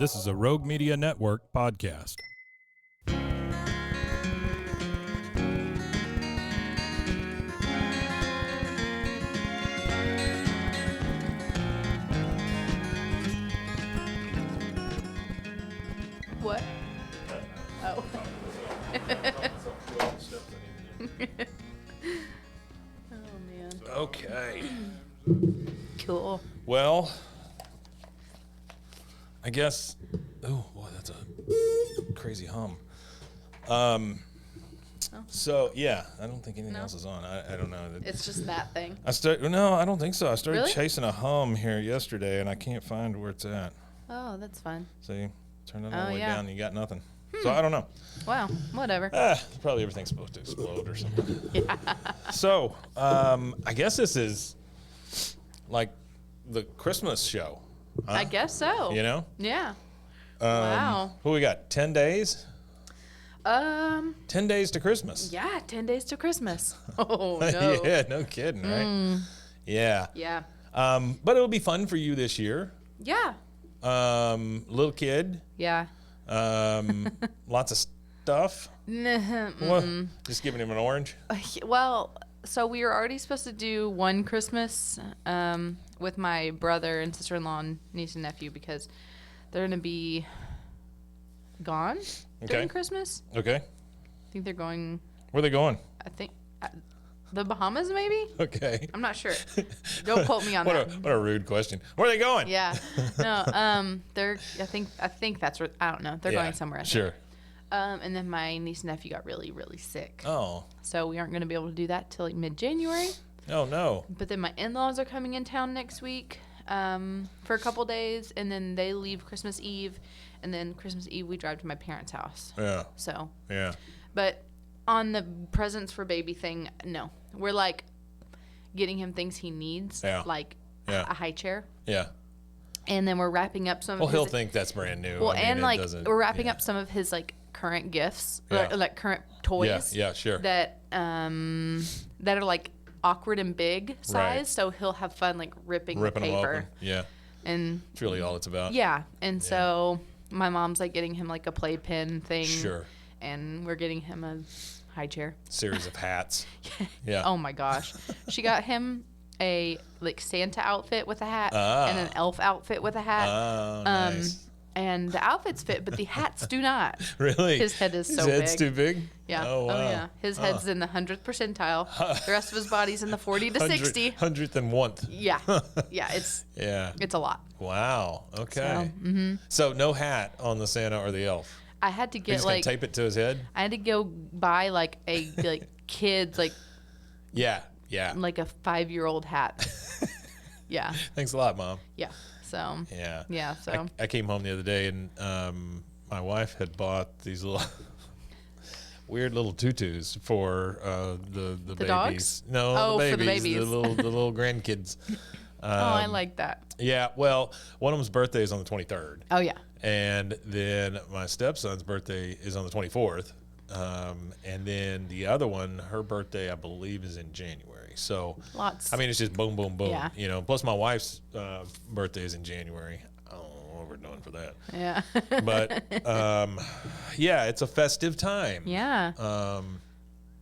This is a Rogue Media Network podcast. What? Oh. Oh, man. Okay. Cool. Well, I guess. Oh boy, that's a crazy hum. So yeah, I don't think anything else is on. I don't know. It's just that thing. No, I don't think so. I started Really? chasing a hum here yesterday, and I can't find where it's at. Oh, that's fun. See, turn it all the way yeah. down, and you got nothing. So I don't know. Wow. Whatever. Probably everything's supposed to explode or something. Yeah. So I guess this is like the Christmas show. Huh? I guess so. You know? Yeah. Wow. What we got? 10 days? 10 days to Christmas. Yeah, 10 days to Christmas. Oh, no. Yeah, no kidding, right? Yeah. Yeah. But it'll be fun for you this year. Yeah. Little kid. Yeah. Lots of stuff. What? Just giving him an orange? Well, so we were already supposed to do one Christmas with my brother and sister-in-law and niece and nephew because they're going to be gone during Christmas. Okay. I think they're going... Where are they going? I think the Bahamas, maybe? Okay. I'm not sure. Don't quote me on that. What a rude question. Where are they going? Yeah. No, they're... I think that's where... I don't know. They're going somewhere. I think. Sure. And then my niece and nephew got really, really sick. Oh. So we aren't going to be able to do that till like mid-January. Oh, no. But then my in-laws are coming in town next week for a couple days, and then they leave Christmas Eve, and then Christmas Eve we drive to my parents' house. Yeah. So. Yeah. But on the presents for baby thing, no. We're like getting him things he needs, like a high chair. Yeah. And then we're wrapping up some of his... Well, he'll think that's brand new. Well, and like we're wrapping up some of his like current gifts, like current toys. Yeah, sure. That are like awkward and big size, Right. so he'll have fun like ripping the them paper. open. Yeah. And It's really all it's about. yeah, and so my mom's like getting him like a playpen thing. Sure. And we're getting him a high chair. Series of hats. Yeah. Oh my gosh, she got him a like Santa outfit with a hat and an elf outfit with a hat. Oh, nice. And the outfits fit, but the hats do not. Really? His head is so His head's big. too big? Yeah. Oh, wow. yeah. His head's in the 100th percentile. The rest of his body's in the 40 to 60. 100th and 1th. Yeah. Yeah. It's a lot. Wow. Okay. So no hat on the Santa or the elf. I had to He's get just like gonna tape it to his head. I had to go buy like a like kids like Yeah. like a 5-year-old hat. Yeah. Thanks a lot, Mom. Yeah. So. Yeah. Yeah. So. I came home the other day and my wife had bought these little weird little tutus for the babies. Dogs? No, Oh, the babies, for the babies. the little grandkids. I like that. Yeah. Well, one of them's birthday is on the 23rd. Oh yeah. And then my stepson's birthday is on the 24th. And then the other one, her birthday, I believe, is in January. So, Lots. I mean, it's just boom, boom, boom. Yeah. You know, plus my wife's birthday is in January. I don't know what we're doing for that. Yeah. But, yeah, it's a festive time. Yeah.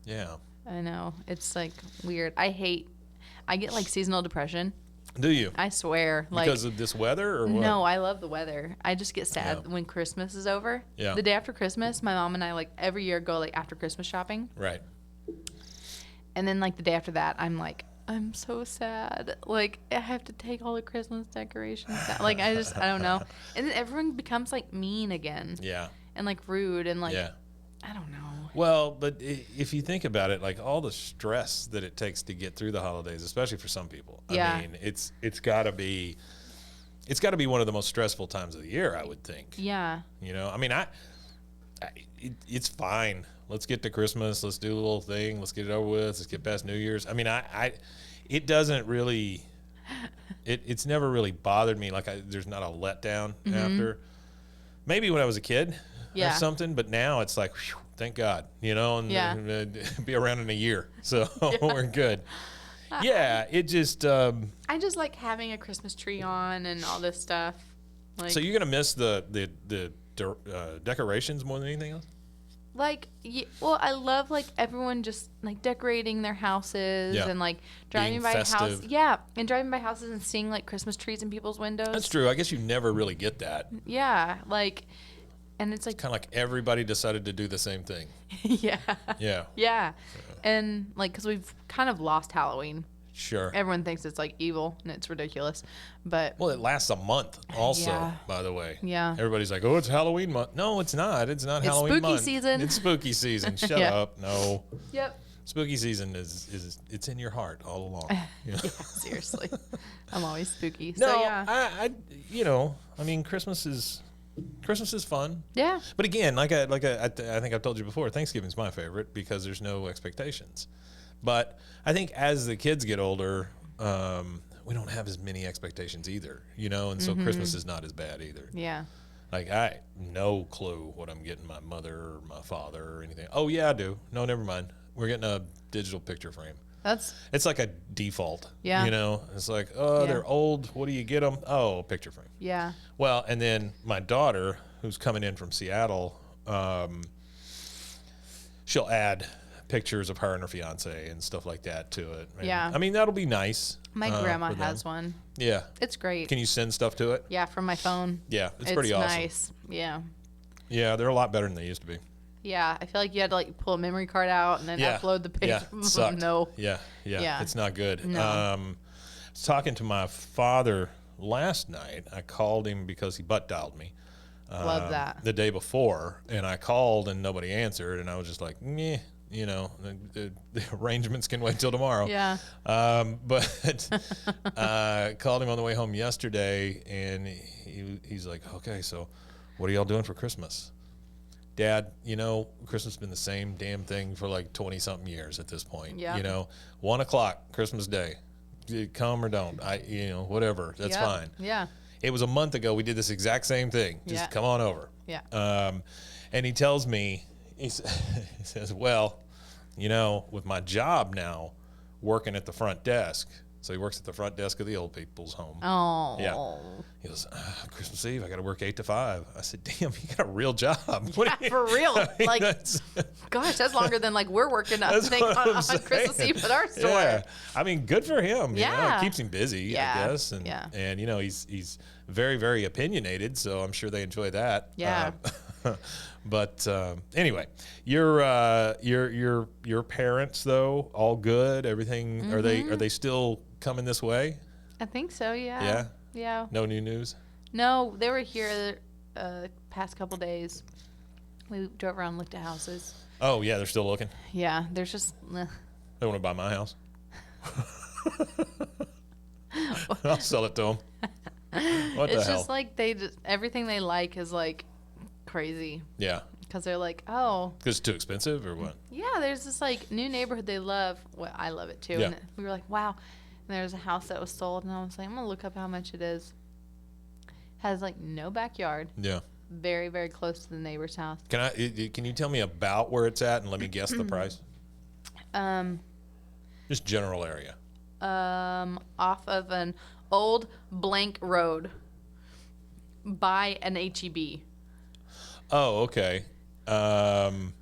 Yeah. I know. It's like weird. I get like seasonal depression. Do you? I swear. Like, Because of this weather or what? no, I love the weather. I just get sad when Christmas is over. Yeah. The day after Christmas, my mom and I like every year go like after Christmas shopping. Right. And then like the day after that, I'm like, I'm so sad. Like I have to take all the Christmas decorations down. Like I don't know. And then everyone becomes like mean again. Yeah. And like rude and like, Yeah. I don't know. Well, but if you think about it, like all the stress that it takes to get through the holidays, especially for some people, Yeah. I mean, it's got to be one of the most stressful times of the year, I would think. Yeah. You know, I mean, it's fine. Let's get to Christmas. Let's do a little thing. Let's get it over with. Let's get past New Year's. I mean, it doesn't really, it's never really bothered me. Like there's not a letdown after. Maybe when I was a kid. Yeah. Or something, but now it's like, whew, thank God, you know, and be around in a year, so we're good. Yeah, it just. I just like having a Christmas tree on and all this stuff. Like, So you're gonna miss the decorations more than anything else? well, I love like everyone just like decorating their houses Yeah. and like driving Being by festive. and driving by houses and seeing like Christmas trees in people's windows. That's true. I guess you never really get that. Yeah, like, and it's like, Kind of like everybody decided to do the same thing. yeah, Yeah. yeah, and like because we've kind of lost Halloween. Sure. Everyone thinks it's like evil and it's ridiculous, but Well, it lasts a month also, Yeah. by the way. Yeah. Everybody's like, oh, it's Halloween month. No, it's not. It's not It's Halloween spooky month. season. It's spooky season. Shut Yeah. up. No. yep, Spooky season is it's in your heart all along. You know? yeah, seriously, I'm always spooky. No, So yeah, I mean, Christmas is fun. yeah, But again, I think I've told you before, Thanksgiving's my favorite because there's no expectations. But I think as the kids get older, we don't have as many expectations either, and so Christmas is not as bad either. yeah. Like, I no clue what I'm getting my mother or my father or anything. Oh, yeah, I do. No, never mind. We're getting a digital picture frame. That's It's like a default. Yeah. It's like, oh, Yeah. they're old. What do you get them? Oh, a picture frame. yeah, Well, and then my daughter, who's coming in from Seattle, she'll add pictures of her and her fiance and stuff like that to it. And, Yeah. I mean, that'll be nice. my grandma for them. has one. Yeah. It's great. Can you send stuff to it? Yeah, from my phone. Yeah, it's pretty awesome. Nice. Yeah. Yeah, they're a lot better than they used to be. Yeah, I feel like you had to like pull a memory card out and then Yeah. upload the picture. Yeah, sucked. No. Yeah, Yeah. it's not good. No. I was talking to my father last night. I called him because he butt dialed me. Love that. The day before, and I called and nobody answered, and I was just like, meh, the arrangements can wait till tomorrow. Yeah. But called him on the way home yesterday, and he's like, okay, so what are y'all doing for Christmas? Dad, Christmas has been the same damn thing for like 20 something years at this point. Yeah. 1 o'clock, Christmas Day. Come or don't. Whatever. That's Yeah. fine. Yeah. It was a month ago. We did this exact same thing. Just Yeah. come on over. Yeah. And he tells me, he says, well, with my job now working at the front desk. So he works at the front desk of the old people's home. Oh. Yeah. He goes, Christmas Eve, I got to work 8 to 5. I said, damn, you got a real job. What do you- For real. I mean, Like, that's gosh, that's longer than like we're working up what I'm on Christmas saying. Eve at our store. Yeah. I mean, good for him. Yeah. It keeps him busy, Yeah. I guess. And, Yeah. and he's very, very opinionated, so I'm sure they enjoy that. Yeah. But anyway, your parents though, all good. Everything are they still coming this way? I think so, yeah. Yeah? Yeah. No new news. No, they were here past couple days. We drove around and looked at houses. Oh yeah, they're still looking. Yeah, there's just They want to buy my house. I'll sell it to them. What it's the hell? just like everything they like is like crazy Yeah, because they're like, oh because it's too expensive or what? yeah, there's this like new neighborhood they love. Well, I love it too. Yeah. And we were like, wow. And there's a house that was sold, and I was like, I'm gonna look up how much it is. Has like no backyard. Yeah. Very, very close to the neighbor's house. Can you tell me about where it's at and let me guess the price? Just general area. Off of an old blank road by an HEB. Oh, okay. 2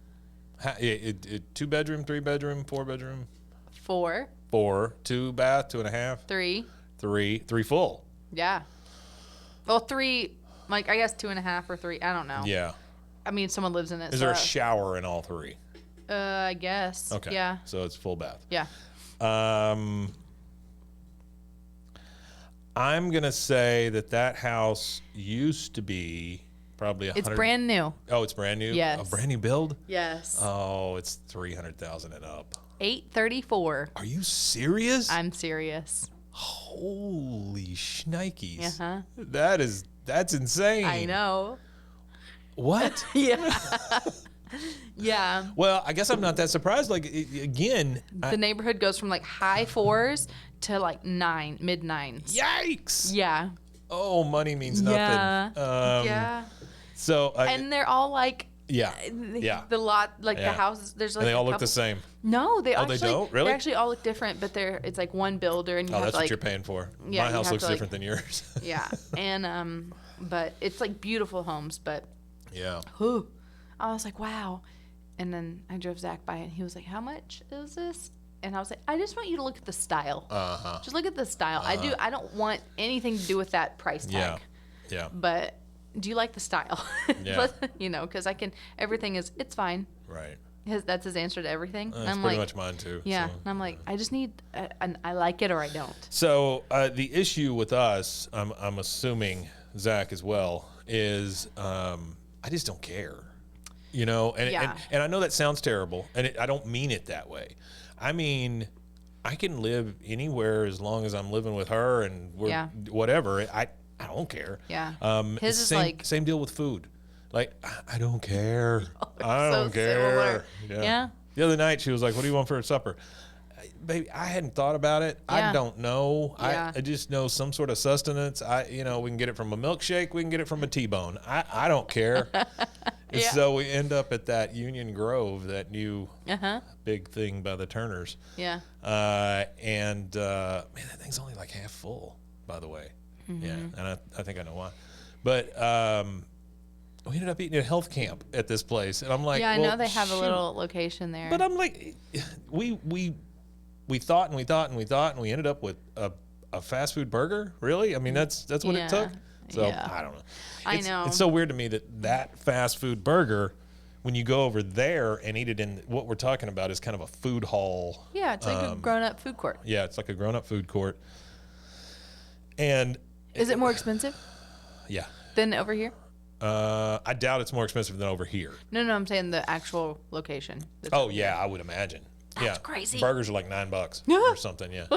bedroom, 3 bedroom, 4 bedroom, 4, 4, 2 bath, 2.5, 3. 3 full. Yeah. Well, 3, like I guess 2.5 or 3. I don't know. Yeah. I mean, someone lives in it. Is so, there a shower in all 3? I guess. Okay. Yeah. So it's full bath. Yeah. I'm gonna say that house used to be probably It's brand new. Oh, it's brand new. Yes. A brand new build. Yes. Oh, it's 300,000 and up. 834. Are you serious? I'm serious. Holy shnikes. Uh-huh. That's insane. I know. What? Yeah. Yeah. Well, I guess I'm not that surprised. Like, again, The neighborhood goes from like high 4s to like 9, mid 9s. yikes. Yeah. Oh, money means nothing. Yeah. Yeah. So, And they're all like, yeah. Yeah. the lot, like Yeah. the houses, there's like And they all a look couple- the same. No, they Oh, actually they don't? Really? They actually all look different, but it's like one builder, and you Oh, have that's to like what you're paying for. Yeah, My you house have looks to, like- different than yours. yeah, and But it's like beautiful homes, but Yeah. whew, I was like, wow. And then I drove Zach by and he was like, how much is this? And I was like, I just want you to look at the style. Uh-huh. Just look at the style. I don't want anything to do with that price tag. Yeah. But do you like the style? Yeah. You know, because it's fine. Right. That's his answer to everything. And That's I'm pretty like, much mine too. yeah. So. And I'm like, I just need, I like it or I don't. So the issue with us, I'm assuming Zach as well, is I just don't care, you know. And I know that sounds terrible, and I don't mean it that way. I mean, I can live anywhere as long as I'm living with her and we're whatever. I don't care. Yeah. His is like same deal with food. Like I don't care. I don't care. Yeah. The other night she was like, "What do you want for supper?" Baby, I hadn't thought about it. Yeah. I don't know. Yeah. I just know some sort of sustenance. We can get it from a milkshake. We can get it from a T-bone. I don't care. And so we end up at that Union Grove, that new big thing by the Turners. Yeah. Man, that thing's only like half full, by the way. Mm-hmm. Yeah, and I think I know why. But we ended up eating at health camp at this place, and I'm like, I know they have a little location there. But I'm like, we thought and we thought and we thought, and we ended up with a fast food burger. Really? I mean, that's what it took. So I don't know. I know. It's so weird to me that fast food burger, when you go over there and eat it in what we're talking about, is kind of a food hall. Yeah, it's like a grown-up food court. Yeah, it's like a grown-up food court. And is it more expensive? Yeah. Than over here? I doubt it's more expensive than over here. No, I'm saying the actual location. Oh yeah, I would imagine. That's crazy. Burgers are like $9 or something. Yeah.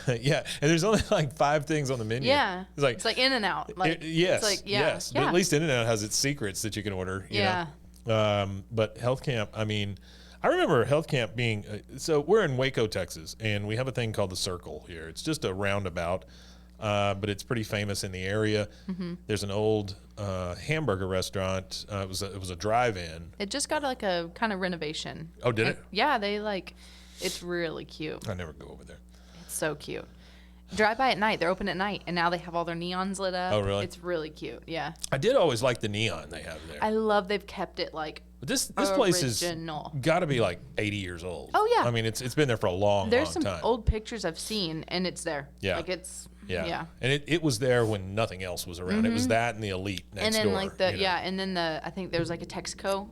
Yeah, and there's only like 5 things on the menu. Yeah, it's like In and Out. Like yes, it's like, yes. But at least In and Out has its secrets that you can order. You know? But health camp. I mean, I remember health camp being. So we're in Waco, Texas, and we have a thing called the Circle here. It's just a roundabout. But it's pretty famous in the area. Mm-hmm. There's an old hamburger restaurant. It was a drive-in. It just got like a kind of renovation. Oh, did it? Yeah, it's really cute. I never go over there. It's so cute. Drive by at night. They're open at night, and now they have all their neons lit up. Oh, really? It's really cute. Yeah. I did always like the neon they have there. I love they've kept it like. But this place has got to be like 80 years old. Oh yeah. I mean, it's been there for a long time. There's some old pictures I've seen, and it's there. Yeah. Like it's. Yeah. And it was there when nothing else was around. Mm-hmm. It was that and the Elite next door. And then and then I think there was like a Texaco.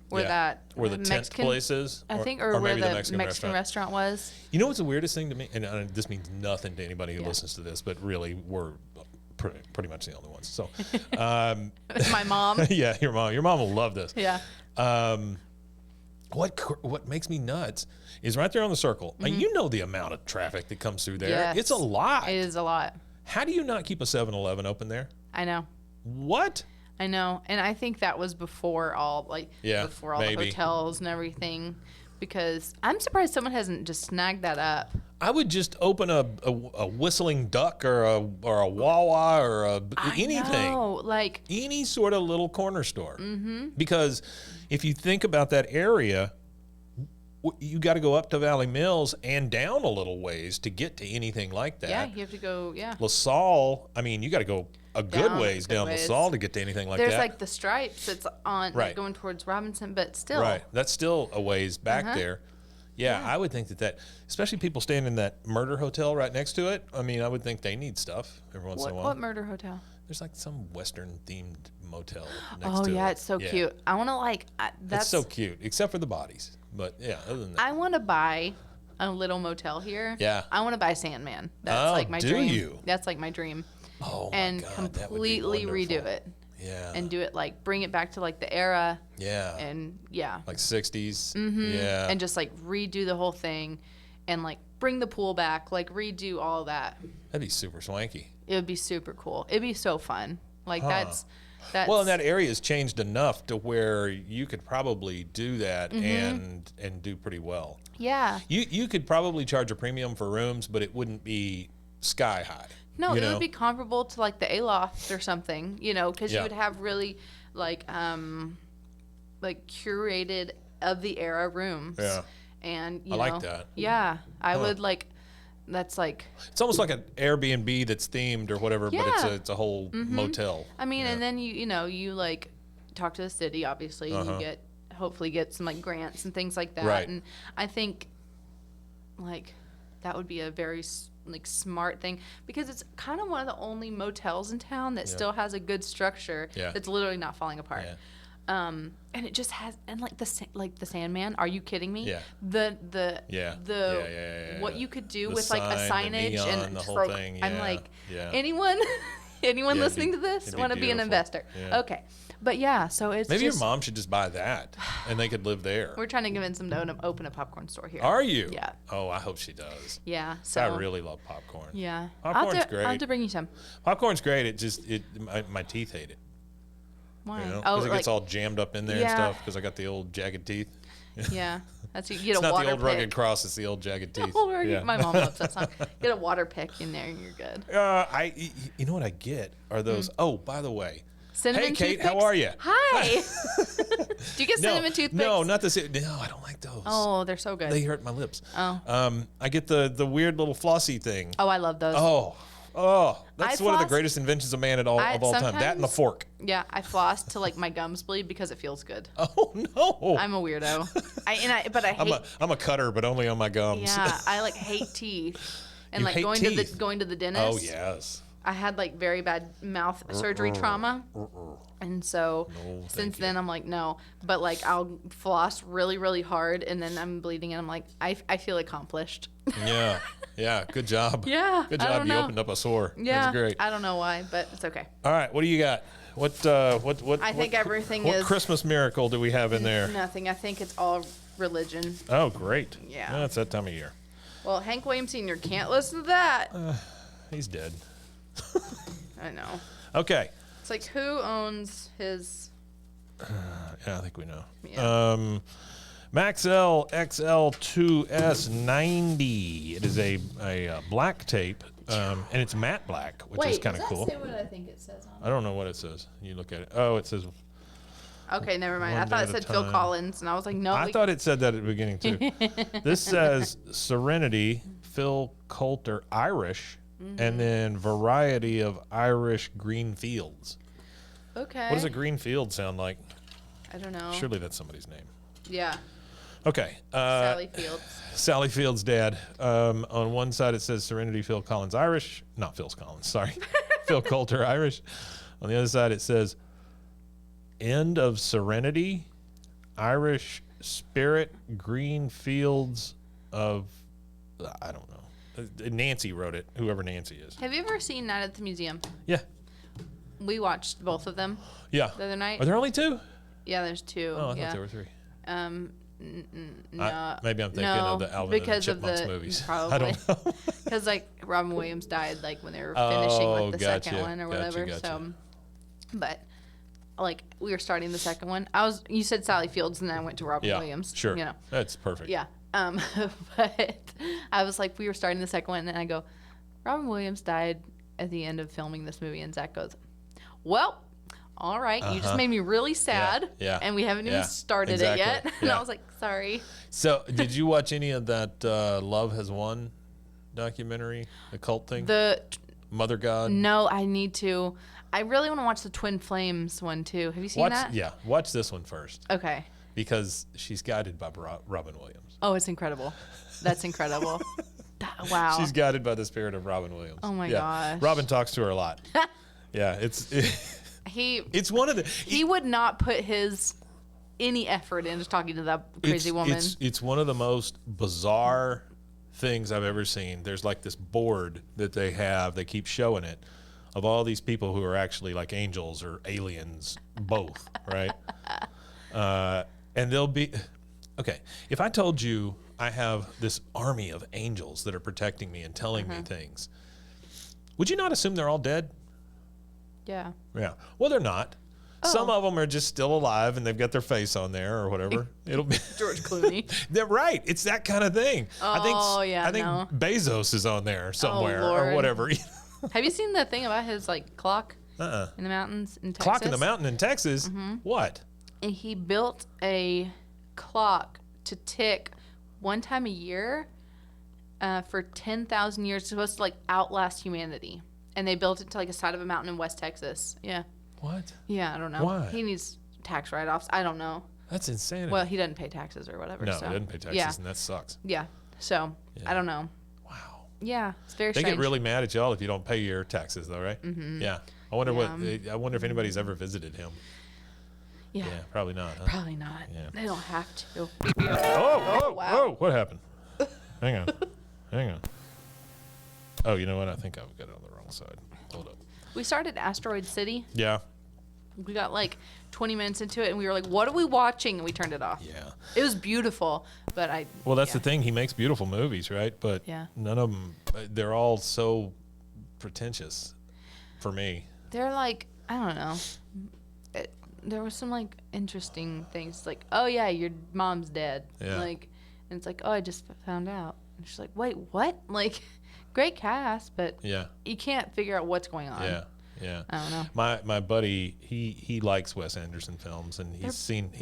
Where the tent place is. I think, or where the Mexican restaurant was. You know what's the weirdest thing to me? And this means nothing to anybody who listens to this, but really we're pretty much the only ones. So, my mom. Yeah, your mom will love this. Yeah. What makes me nuts is right there on the Circle. Mm-hmm. You know the amount of traffic that comes through there. Yes. It's a lot. It is a lot. How do you not keep a 7-Eleven open there? I know. What? I know. And I think that was before all the hotels and everything, because I'm surprised someone hasn't just snagged that up. I would just open a whistling duck or a Wawa or anything. Like any sort of little corner store. Mm-hmm. Because if you think about that area, you got to go up to Valley Mills and down a little ways to get to anything like that. Yeah, you have to go. Yeah. LaSalle. I mean, you got to go a good ways down LaSalle to get to anything like that. There's like the Stripes. It's on going towards Robinson, but still. Right. That's still a ways back there. Yeah, I would think that, especially people staying in that murder hotel right next to it. I mean, I would think they need stuff every once in a while. What murder hotel? There's like some Western themed motel next to it. Oh yeah, it's so cute. I want to that's so cute, except for the bodies. But yeah, other than that, I want to buy a little motel here. Yeah, I want to buy Sandman. That's like my dream. Do you? That's like my dream. Oh my and God, completely redo it. Yeah. And do it bring it back to the era. Yeah. And like 60s. Mm-hmm. Yeah. And just redo the whole thing, and bring the pool back, redo all of that. That'd be super swanky. It would be super cool. It'd be so fun. That's well, and that area has changed enough to where you could probably do that and do pretty well. Yeah. You could probably charge a premium for rooms, but it wouldn't be sky high. No, it would be comparable to the Aloft or something, because you would have really curated of the era rooms. Yeah. And I like that. Yeah, I would that's like, It's almost like an Airbnb that's themed or whatever, but Yeah. it's a whole motel. I mean, Yeah. and then you like talk to the city, obviously, and you hopefully get some like grants and things like that. Right. And I think like that would be a very like smart thing, because it's kind of one of the only motels in town that still has a good structure that's literally not falling apart. Yeah. And it just has, and like the Sandman. Are you kidding me? Yeah. The what you could do The with like a sign, the signage neon, and the just, whole like, thing, I'm yeah, like, yeah. anyone Yeah, listening to it'd this be want to be an beautiful. investor? Yeah. Okay, but yeah, so it's Maybe just, your mom should just buy that, and they could live there. we're trying to convince them to open a popcorn store here. Are you? Yeah. Oh, I hope she does. Yeah. So I really love popcorn. Yeah. Popcorn's great. I'll have to bring you some. Popcorn's great. My teeth hate it. Why? You know, Oh, because it gets all jammed up in there and Yeah. stuff. Because I got the old jagged teeth. Yeah. That's you get It's a not water the old pick. rugged cross. It's the old jagged teeth. Oh, right. Yeah. My mom loves that song. Get a water pick in there and you're good. You know what I get are those. Oh, by the way. Cinnamon Hey, Kate, toothpicks? how are you? Hi. Do you get cinnamon toothpicks? No, not the. No, I don't like those. Oh, they're so good. They hurt my lips. Oh. I get the weird little flossy thing. Oh, I love those. That's I one of the floss- greatest inventions of man of all time. That and the sometimes- fork. Yeah, I floss till like my gums bleed because it feels good. Oh no! I'm a weirdo. But I hate. I'm a cutter, but only on my gums. Yeah, I like hate teeth. And You like hate going teeth? going to the dentist. Oh yes. I had like very bad mouth surgery trauma. And so thank since you. then I'm like, no. But like I'll floss really, really hard and then I'm bleeding and I'm like, I feel accomplished. Yeah. Yeah. Good job. Yeah, Good I job. don't You know. opened up a sore. Yeah. That's great. I don't know why, but it's okay. All right. What do you got? What? I think everything what is Christmas miracle do we have in there? nothing. I think it's all religion. Oh, great. Yeah. Well, it's that time of year. Well, Hank Williams Sr. can't listen to that. He's dead. I know. Okay. It's like, who owns his... Yeah, I think we know. Yeah. Maxell XL2S90. It is a black tape, and it's matte black, which is kind of cool. what I think it says on I don't know what it says. You look at it. Oh, it says. Okay, never mind. One I thought day it at a said Phil time. Collins, and I was like, no. I thought it said that at the beginning too. This says Serenity, Phil Coulter, Irish, and then variety of Irish green fields. Okay. What does a green field sound like? I don't know. Surely that's somebody's name. Yeah. Okay. Sally Fields. Sally Field's dad. On one side it says Serenity, Phil Collins, Irish. Not Phil Collins, sorry. Phil Coulter, Irish. On the other side it says End of Serenity, Irish Spirit, Green Fields of, I don't know. Nancy wrote it, whoever Nancy is. Have you ever seen Night at the Museum? Yeah. We watched both of them Yeah. the other night. Are there only two? Yeah, there's two. Oh, I yeah. thought there were three. No. Maybe I'm thinking of the Alvin and the because of Chipmunks the, movies. Probably. I don't know. Because like Robin Williams died like when they were finishing like the gotcha, second one or whatever. gotcha. So, but like we were starting the second one. You said Sally Fields and then I went to Robin Yeah, Williams. sure. You know. That's perfect. Yeah. But I was like, we were starting the second one and I go, Robin Williams died at the end of filming this movie, and Zach goes, well, all right, you just made me really sad. Yeah. And we haven't even Yeah, started exactly. it yet. And Yeah. I was like, sorry. So, did you watch any of that Love Has Won documentary, the cult thing? Mother God? No, I need to. I really want to watch the Twin Flames one too. Have you seen that? Yeah, watch this one first Okay. because she's guided by Robin Williams. Oh, it's incredible. That's incredible. Wow. She's guided by the spirit of Robin Williams. Oh my yeah. gosh. Robin talks to her a lot. Yeah, it's one of the. He would not put any effort into talking to that crazy woman. It's one of the most bizarre things I've ever seen. There's like this board that they have. They keep showing it of all these people who are actually like angels or aliens, both, right? And they'll be okay. If I told you I have this army of angels that are protecting me and telling me things, would you not assume they're all dead? Yeah. Yeah. Well, they're not. Some of them are just still alive and they've got their face on there or whatever. It'll be George Clooney. They're right. It's that kind of thing. Oh, yeah, I think no. Bezos is on there somewhere or Lord. whatever. Have you seen the thing about his like clock Uh-uh. in the mountains in Texas? Clock in the mountain in Texas. What? And he built a clock to tick one time a year. for 10,000 years. It's supposed to like outlast humanity, and they built it to like a side of a mountain in West Texas. Yeah. What? Yeah, I don't know. Why? He needs tax write-offs. I don't know. That's insanity. Well, he doesn't pay taxes or whatever. No, so. he doesn't pay taxes, Yeah. and that sucks. Yeah. So Yeah. I don't know. Wow. Yeah, it's very They strange. get really mad at y'all if you don't pay your taxes, though, right? Mm-hmm. Yeah. I wonder I wonder if anybody's ever visited him. Yeah. Yeah, probably not. Huh? Probably not. Yeah. They don't have to. Oh, wow. what happened? Hang on. Oh, you know what? I think I've got it on the wrong side. Hold up. We started Asteroid City. Yeah. We got like 20 minutes into it, and we were like, "What are we watching?" And we turned it off. Yeah. It was beautiful, but Well, that's the thing. He makes beautiful movies, right? But Yeah. none of them, they're all so pretentious for me. They're like, I don't know. There was some like interesting things, like, "Oh yeah, your mom's dead." Yeah. Like, and it's like, "Oh, I just found out." And she's like, "Wait, what?" Like, great cast, but Yeah. you can't figure out what's going on. Yeah. I don't know. My buddy, he likes Wes Anderson films, and he's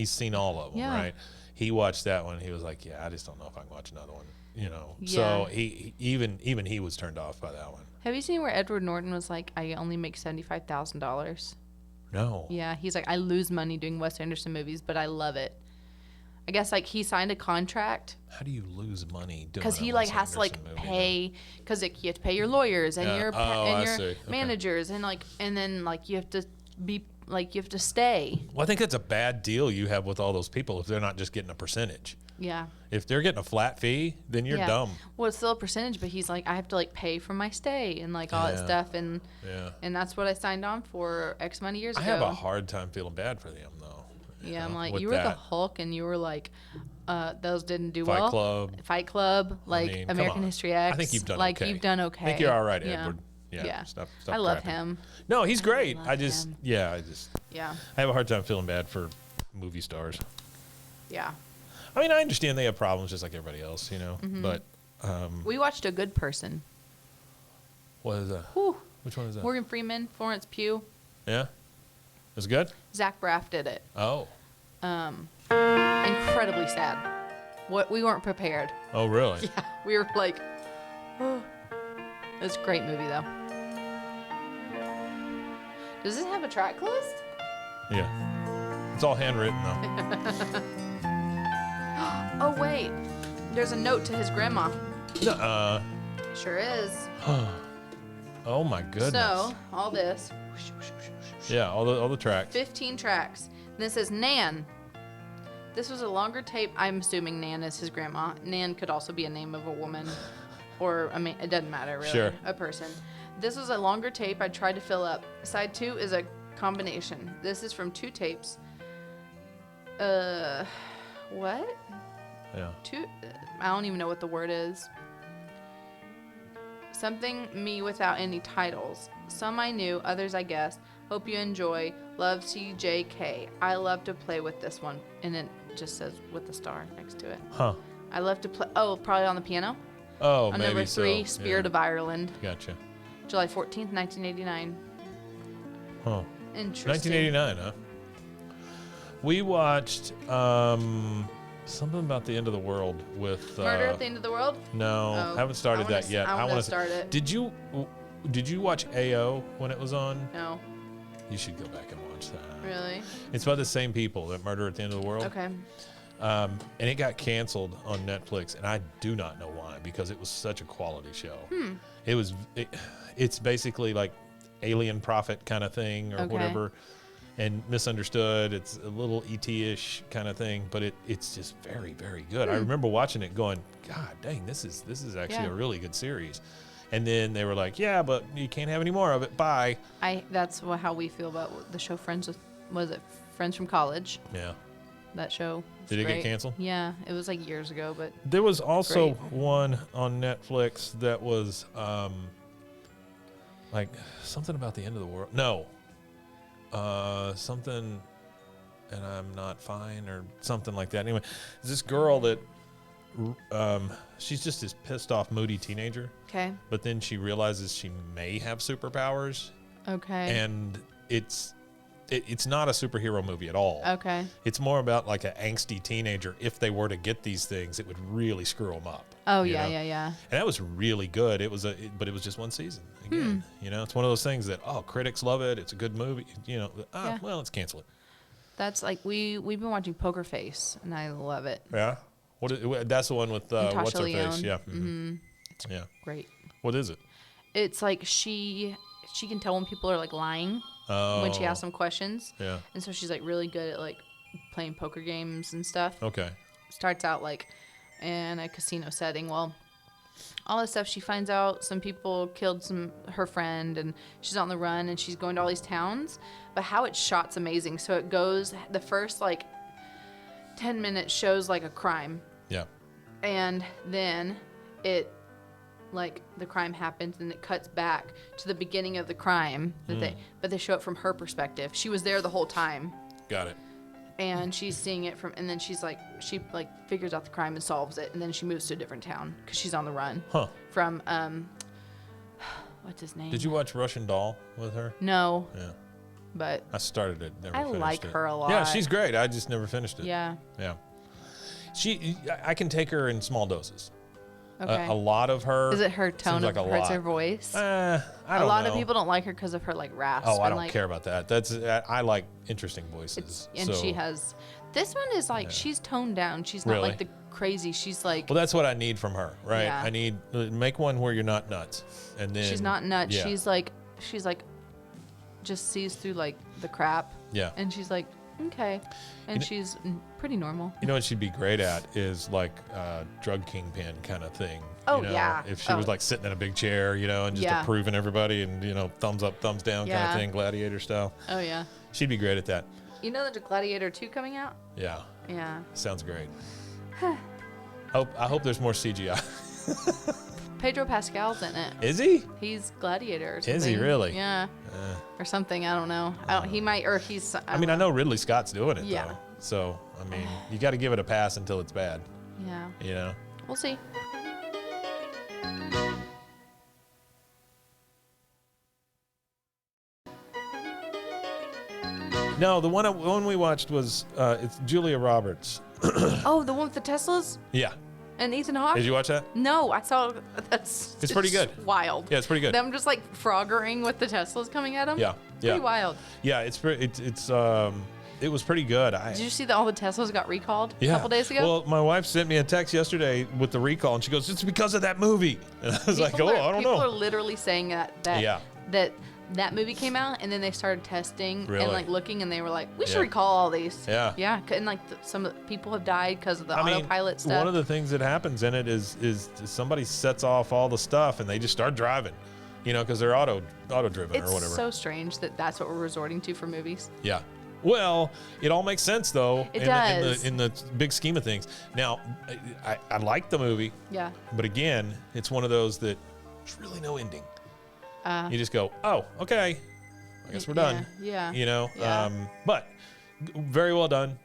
seen all of them, Yeah. right? He watched that one. He was like, "Yeah, I just don't know if I can watch another one." You know. Yeah. So he even he was turned off by that one. Have you seen where Edward Norton was like, "I only make $75,000"? No. Yeah, he's like, "I lose money doing Wes Anderson movies, but I love it." I guess like he signed a contract How do you lose money doing? because he a like Wes has to like Anderson movie, pay, because like you have to pay your lawyers and Yeah. your Oh, I see. your Okay. managers, and like, and then like you have to be like, you have to stay. though? Well, I think that's a bad deal you have with all those people if they're not just getting a percentage. Yeah. If they're getting a flat fee, then you're Yeah. dumb. Well, it's still a percentage, but he's like, I have to like pay for my stay and like all that Yeah. stuff, and Yeah. that's what I signed on for X many years I ago. have a hard time feeling bad for them though. Yeah, I'm know, like, with you were the that. Hulk, and you were like, those didn't do Fight well. Club. Fight Club, like mean, come American on. History X. I think you've done like okay. you've done okay. I think you're all right, Yeah. Edward. Yeah. Yeah. Stop I love crapping. him. No, he's great. love I just him. Yeah. I have a hard time feeling bad for movie stars. Yeah. I mean, I understand they have problems just like everybody else, you know. Mm-hmm. But We watched A Good Person. what is that? Whew. Which one is that? Morgan Freeman, Florence Pugh, Yeah, it's good. Zach Braff did it. Oh, Incredibly sad. What, we weren't prepared. oh, really? Yeah, we were like, oh. It's a great movie though. Does it have a track list? Yeah. It's all handwritten though. Oh wait, there's a note to his grandma. Nuh-uh. Sure is. Oh my goodness. So all this, Yeah, all the tracks. 15 tracks. And this says Nan. This was a longer tape. I'm assuming Nan is his grandma. Nan could also be a name of a woman, or I mean, it doesn't matter really. Sure. A person. This was a longer tape I tried to fill up. Side 2 is a combination. This is from 2 tapes. What? Yeah. 2? I don't even know what the word is. Something me without any titles. Some I knew, others I guessed. Hope you enjoy. Love TJK. I love to play with this one. And it just says with the star next to it. Huh. I love to play. Oh, probably on the piano. Oh, On maybe number 3, so. Spirit Yeah. of Ireland. Gotcha. July 14th, 1989. Huh. Interesting. 1989, huh? We watched something about the end of the world with Murder at the End of the World? No, Oh, haven't started I wanna that yet. I want to wanna start it. Did you watch AO when it was on? No. You should go back and watch that. Really? It's by the same people that Murder at the End of the World. Okay. And it got canceled on Netflix, and I do not know why, because it was such a quality show. It's basically like Alien Prophet kind of thing or Okay. whatever, and Misunderstood. It's a little ET-ish kind of thing, but it's just very, very good. I remember watching it going, God dang, this is actually Yeah. a really good series. And then they were like, yeah, but you can't have any more of it. Bye. That's how we feel about the show Friends with, was it Friends from College? Yeah. That show. was Did it get great. canceled? Yeah, it was like years ago, but There was also Great. one on Netflix that was like something about the end of the world. No. Something, and I'm not fine or something like that. Anyway, there's this girl that she's just this pissed off, moody teenager, okay. but then she realizes she may have superpowers, Okay. and it's it's not a superhero movie at all. Okay. It's more about like an angsty teenager. If they were to get these things, it would really screw them up. Oh, you yeah, know? yeah. And that was really good. But it was just one season. Again, it's one of those things that critics love it. It's a good movie. Yeah. Well, let's cancel it. That's like we've been watching Poker Face, and I love it. Yeah. That's the one with Natasha what's her Lyonne. face? Yeah. Mm-hmm. Yeah. Great. What is it? It's like she can tell when people are like lying when she asks them questions. Yeah. And so she's like really good at like playing poker games and stuff. Okay. Starts out like in a casino setting. Well, all this stuff, she finds out some people killed her friend, and she's on the run, and she's going to all these towns. But how it's shot's amazing. So it goes, the first like 10 minutes shows like a crime, Yeah. and then it like the crime happens and it cuts back to the beginning of the crime but they show it from her perspective. She was there the whole time, Got it. and she's seeing it and then she figures out the crime and solves it, and then she moves to a different town because she's on the run Huh. from what's his name? Did you watch Russian Doll with her? No, Yeah. but I started it. Never I finished like it. her a lot. Yeah, she's great. I just never finished it. yeah. Yeah. I can take her in small doses. Okay. A lot of her. Is it her tone seems of like a hurts lot. her voice? I don't A lot know. of people don't like her because of her like rasp. Oh, I and, don't like, care about that. I like interesting voices. And so. she has. This one is like she's toned down. She's not Really? like the crazy. She's like Well, that's what I need from her, right? Yeah. I need make one where you're not nuts, and then she's not nuts. Yeah. She's like just sees through like the crap. Yeah. And she's like okay, and she's pretty normal. You know what she'd be great at is like drug kingpin kind of thing. Oh, you know? yeah. If she was like sitting in a big chair, and just Yeah. approving everybody, and thumbs up, thumbs down kind Yeah. of thing, gladiator style. Oh yeah. She'd be great at that. You know there's a Gladiator 2 coming out? Yeah. Yeah. Sounds great. I hope there's more CGI. Pedro Pascal's in it. Is he? He's Gladiator or something. Is he really? Yeah. Or something. I don't know. He might, or he's. I mean, I know Ridley Scott's doing it Yeah. though. So I mean, you got to give it a pass until it's bad. Yeah. We'll see. No, the one we watched was it's Julia Roberts. Oh, the one with the Teslas Yeah. and Ethan Hawke? Did you watch that? No, I saw. That's. It's pretty good. Wild. Yeah, it's pretty good. Them just like froggering with the Teslas coming at them. Yeah. Pretty wild. Yeah, it was pretty good. Did you see that all the Teslas got recalled a couple days ago? Well, my wife sent me a text yesterday with the recall, and she goes, "It's because of that movie." And I was like, "Oh, I don't People know." are literally saying that movie came out, and then they started testing Really? and like looking, and they were like, "We should Yeah. recall all these." Yeah. Yeah, and like some of the people have died because of the I mean, autopilot stuff. one of the things that happens in it is somebody sets off all the stuff, and they just start driving, because they're auto driven it's or whatever. so strange that that's what we're resorting to for movies. Yeah. Well, it all makes sense though. It does in the big scheme of things. Now, I like the movie, Yeah. but again, it's one of those that there's really no ending. You just go, oh, okay, I guess we're done. Yeah. Yeah. But very well done.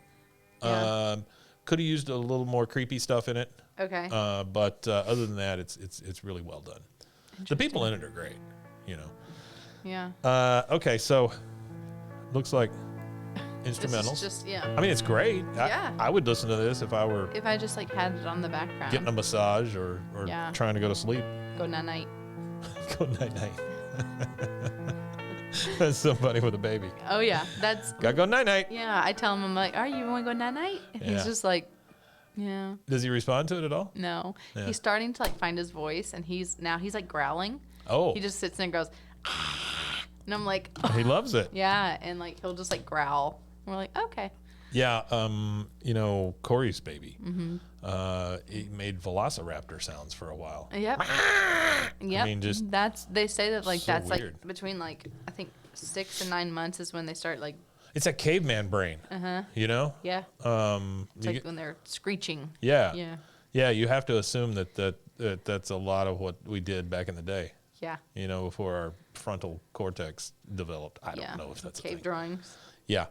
Yeah. Could have used a little more creepy stuff in it. Okay. But other than that, it's really well done. The people in it are great. Yeah. Okay, so looks like This instrumentals. is just I mean, it's great. Yeah. I would listen to this if I were if I just like had it on the background. getting a massage or Yeah. trying to go to sleep. Go night night. Go night night. That's somebody with a baby. Oh yeah, that's. Gotta go night night. Yeah, I tell him, I'm like, "Are you want to go night night?" And Yeah. he's just like, "Yeah, Does he respond to it at all? no." Yeah. He's starting to like find his voice, and he's like growling. Oh, He just sits there and goes, "Ah," and I'm like, he loves it. "Yeah," and like he'll just like growl. And we're like, "Okay." Yeah, Corey's baby. He made Velociraptor sounds for a while. Yep. Yep. mean, just they say that like so that's weird. like between like I think 6 and 9 months is when they start like It's that caveman brain. yeah. It's It's like when they're screeching. yeah, Yeah. yeah. You have to assume that's a lot of what we did back in the day. Yeah. Before our frontal cortex developed. I Yeah. don't know if that's a cave thing. drawings. Yeah.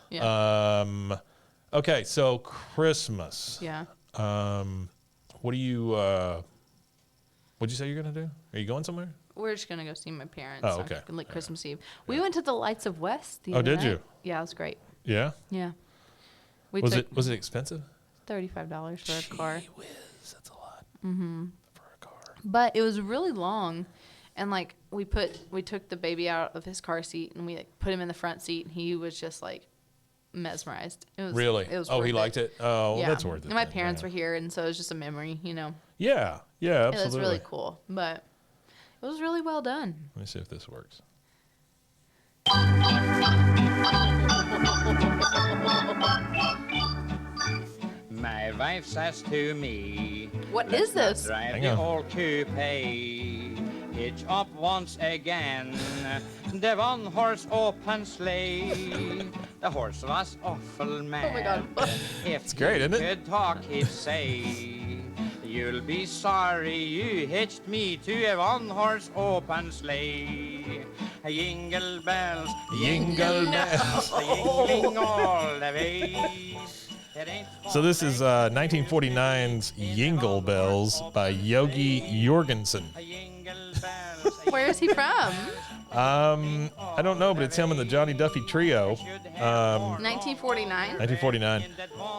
Yeah. Okay, so Christmas. Yeah. What do you? What'd you say you're gonna do? Are you going somewhere? we're just gonna go see my parents. Oh, okay. On, like Christmas Eve. We went to the Lights of West. The Oh, other did night. you? Yeah, it was great. Yeah. Yeah. We Was took it expensive? $35 for a car. Gee whiz, that's a lot. Mm-hmm. For a car. But it was really long, and like we took the baby out of his car seat and we like put him in the front seat, and he was just like mesmerized. It was Really? It was Oh, worth he liked it. Oh, well, Yeah. that's worth it. And my then, parents yeah. were here, and so it was just a memory, you know. Yeah. Yeah. Absolutely. It was really cool, but it was really well done. Let me see if this works. My wife says to me, What "Let's is this?" not drive Hang the on. old coupe. Hitch up once again. The one-horse open sleigh. The horse was awful mad. Oh my God. If It's great, isn't it? he could talk, he'd say, "You'll be sorry you hitched me to a one-horse open sleigh. Jingle bells, Jingle bells. jingling all the way." So this is 1949's Jingle Bells by Yogi Jorgensen. Where is he from? I don't know, but it's him and the Johnny Duffy Trio. 1949. 1949.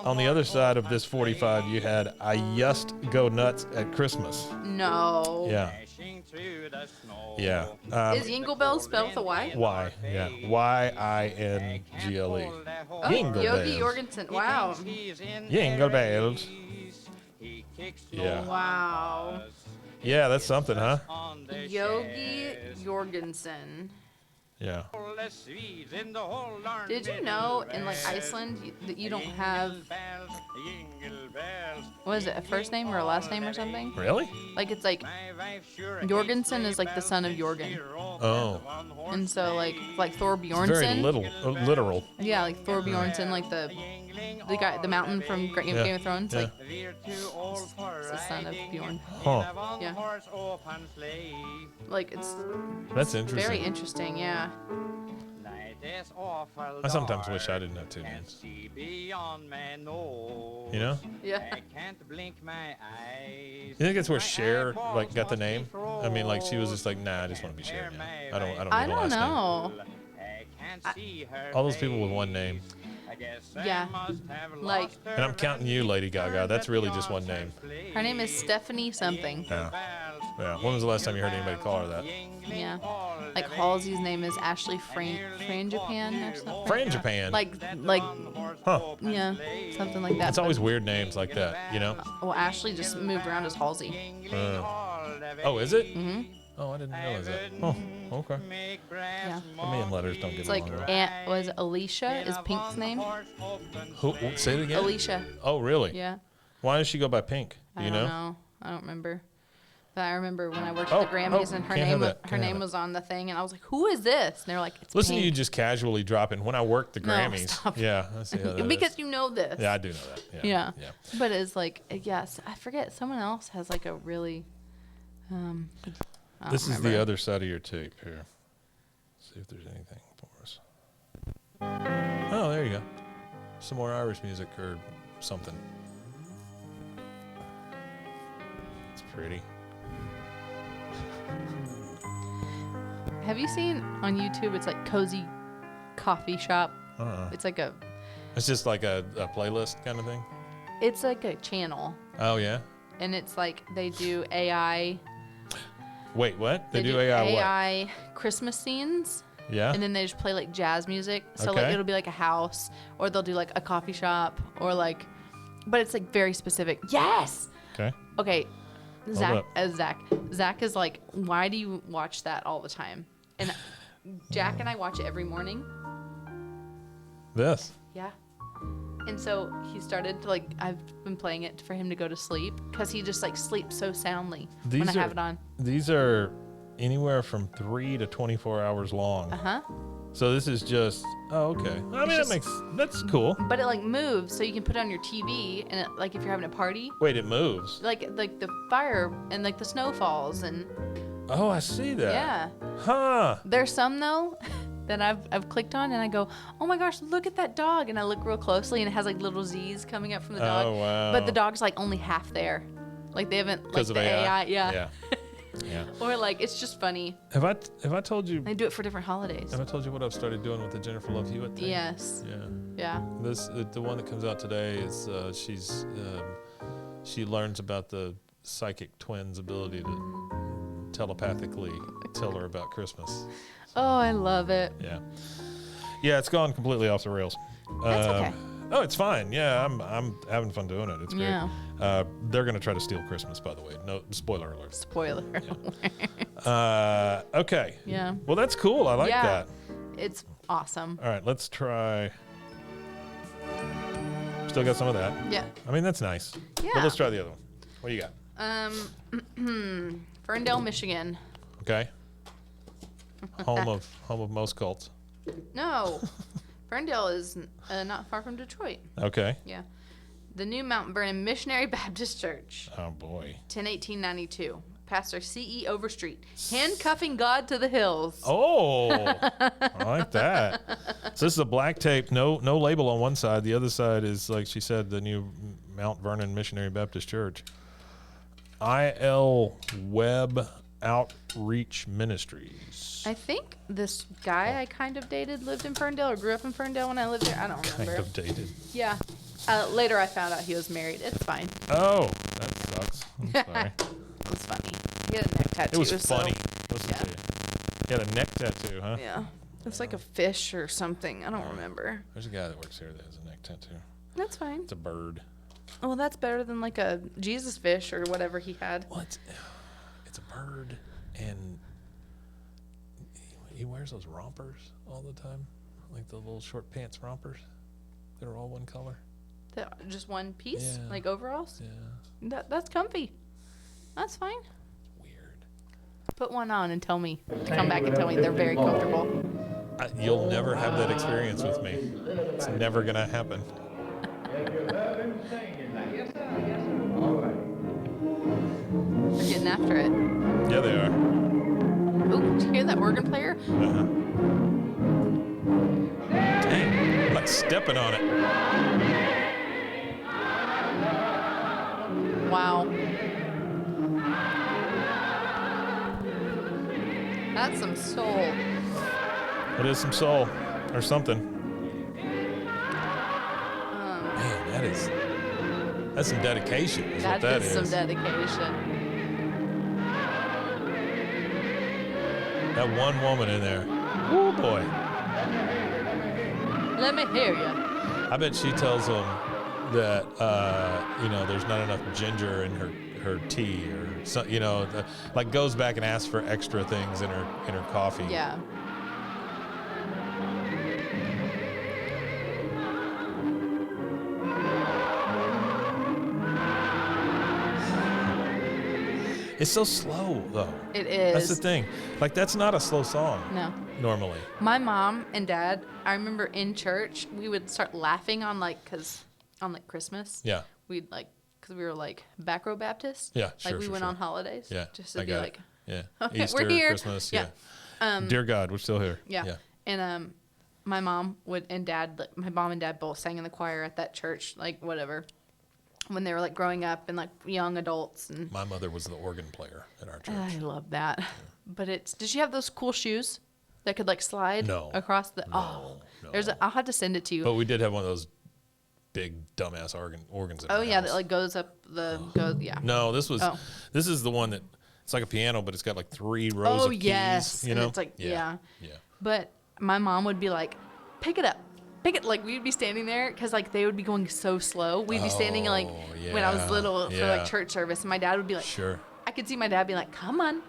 On the other side of this 45, you had I Just Go Nuts at Christmas. No. Yeah. Yeah. Is Jingle Bells spelled with a Y? Y. Yeah. Y-I-N-G-L-E. Oh, Jingle Yogi bells. Jorgensen. Wow. Jingle bells. Yeah. Wow. Yeah, that's something, huh? Yogi Jorgensen. Yeah. Did you know in like Iceland that you don't have, what is it, a first name or a last name or something? Really? Like it's like Jorgensen is like the son of Jorgen, Oh. and so like Thor It's very Bjornsson. literal. Yeah, like Thor Bjornsson, like the guy, the mountain from Yeah. Game of Thrones. Yeah. Like it's the son of Bjorn. Huh. Yeah. Like it's That's interesting. very interesting. Yeah. I sometimes wish I didn't have two names. You know? Yeah. I can't blink my eyes. You think it's where Cher like got the name? I mean, like she was just like, nah, I just want to be Cher. Man. I don't I need a don't last know. I can't see her name. All those people with one name. I guess Yeah. I must have Like- lost her And I'm counting you, Lady Gaga. That's really just one name. Her name is Stephanie something. Yeah. Yeah. When was the last time you heard anybody call her that? Yeah. Like Halsey's name is Ashley Frangipan or something. Frangipan. Like Huh. yeah, something like that. It's always weird names like that, you know? Well, Ashley just moved around as Halsey. Oh, is it? Mm-hmm. Oh, I didn't realize that. Oh, okay. Yeah. Me and letters don't get It's like along well. Aunt was Alicia is Pink's name. Who, say it again? Alicia. Oh, really? Yeah. Why does she go by Pink? Do I you don't know? know. I don't remember. But I remember when I worked Oh, at the Grammys oh, and her can't name have that. her Can't have name it. was on the thing, and I was like, "Who is this?" And they were like, "It's Listen to you Pink." just casually dropping. When I worked the No, Grammys. stop. Yeah, I see how that because is. you know this. Yeah, I do know that. Yeah. Yeah. But it's like, yes, I forget. Someone else has like a really. I don't This is remember. the other side of your tape here. See if there's anything for us. Oh, there you go. Some more Irish music or something. It's pretty. Have you seen on YouTube? It's like Cozy Coffee Shop. Uh-uh. It's like It's just like a playlist kind of thing. it's like a channel, Oh yeah. and it's like they do AI. Wait, what? They They do AI what? AI Christmas scenes. Yeah. And then they just play like jazz music. So like Okay. it'll be like a house, or they'll do like a coffee shop, or like, but it's like very specific. Yes. Okay. Okay. up. Zach is like, why do you watch that all the time? And Jack and I watch it every morning. This. Yeah. And so he started to like, I've been playing it for him to go to sleep because he just like sleeps so soundly when I have it on. These are anywhere from 3 to 24 hours long. Uh huh. So this is just. Oh, okay. I mean, just- that's cool. But it like moves, so you can put it on your TV, and it, like if you're having a party, Wait, it moves. like the fire and like the snow falls, and Oh, I see that. yeah. Huh. There's some though that I've clicked on, and I go, oh my gosh, look at that dog, and I look real closely, and it has like little Z's coming up from the dog. Oh, wow. But the dog's like only half there, like they haven't like Because the of AI. Yeah. Yeah. Or like it's just funny. Have I told you? They do it for different holidays. Have I told you what I've started doing with the Jennifer Love Hewitt thing? Yes. Yeah. Yeah. The one that comes out today is she learns about the psychic twins' ability to telepathically tell her about Christmas. Oh, I love it. Yeah. Yeah, it's gone completely off the rails. That's okay. Oh, it's fine. Yeah, I'm having fun doing it. It's great. Yeah. They're gonna try to steal Christmas, by the way. No spoiler alert. Spoiler. Okay. Yeah. Well, that's cool. I like that. It's awesome. All right, let's try. Still got some of that. Yeah. I mean, that's nice. Yeah. But let's try the other one. What do you got? Ferndale, Michigan. Okay. Home of most cults. No. Ferndale is not far from Detroit. Okay. Yeah. The New Mount Vernon Missionary Baptist Church. Oh boy. 10/18/92. Pastor C.E. Overstreet. Handcuffing God to the hills. Oh, I like that. So this is a black tape, no label on one side. The other side is, like she said, the New Mount Vernon Missionary Baptist Church. I.L. Webb Outreach Ministries. I think this guy I kind of dated lived in Ferndale or grew up in Ferndale when I lived there. I don't remember. Kind of dated. Yeah. Later I found out he was married. It's fine. Oh, that sucks. I'm sorry. It was funny. He had a neck tattoo. It was so- funny. Listen yeah. to you. He had a neck tattoo, huh? Yeah. It's like a fish or something. I don't remember. There's a guy that works here that has a neck tattoo. That's fine. It's a bird. Well, that's better than like a Jesus fish or whatever he had. Well, it's a bird, and he wears those rompers all the time, like the little short pants rompers that are all one color. Just one piece? Yeah. Like overalls? Yeah. That's comfy. That's fine. Weird. Put one on and tell me. Come back and tell me they're very comfortable. You'll never have that experience with me. It's never going to happen. They're getting after it. Yeah, they are. Ooh, did you hear that organ player? Uh-huh. Dang, I'm like stepping on it. Wow. That's some soul. It is some soul or something. Man, that's some dedication is what that is. Some dedication. That one woman in there. Oh boy. Let me hear you. I bet she tells them that there's not enough ginger in her tea or so, like goes back and asks for extra things in her coffee. Yeah. It's so slow though. It is. That's the thing. Like that's not a slow song. No. Normally. My mom and dad, I remember in church, we would start laughing on Christmas. Yeah. We'd because we were like back row Baptists. Yeah, sure, Like we sure, went sure. on holidays. Yeah. Just to I be got like, it. Yeah. okay, Easter, we're here. Christmas. Yeah. Dear God, we're still here. Yeah. And my mom and dad, my mom and dad both sang in the choir at that church, like whatever, when they were like growing up and like young adults. And My mother was the organ player at our church. I love that. But did she have those cool shoes that could like slide across the? No. I'll have to send it to you. But we did have one of those big dumbass organs. In our Yeah, house. that like goes up yeah. No, this is the one that it's like a piano, but it's got like 3 rows of keys. Yes, You and know? it's like Yeah. But my mom would be like, pick it up. Like we'd be standing there because like they would be going so slow. We'd be standing like when I was little for like church service, and my dad would be like, Sure. I could see my dad being like, come on.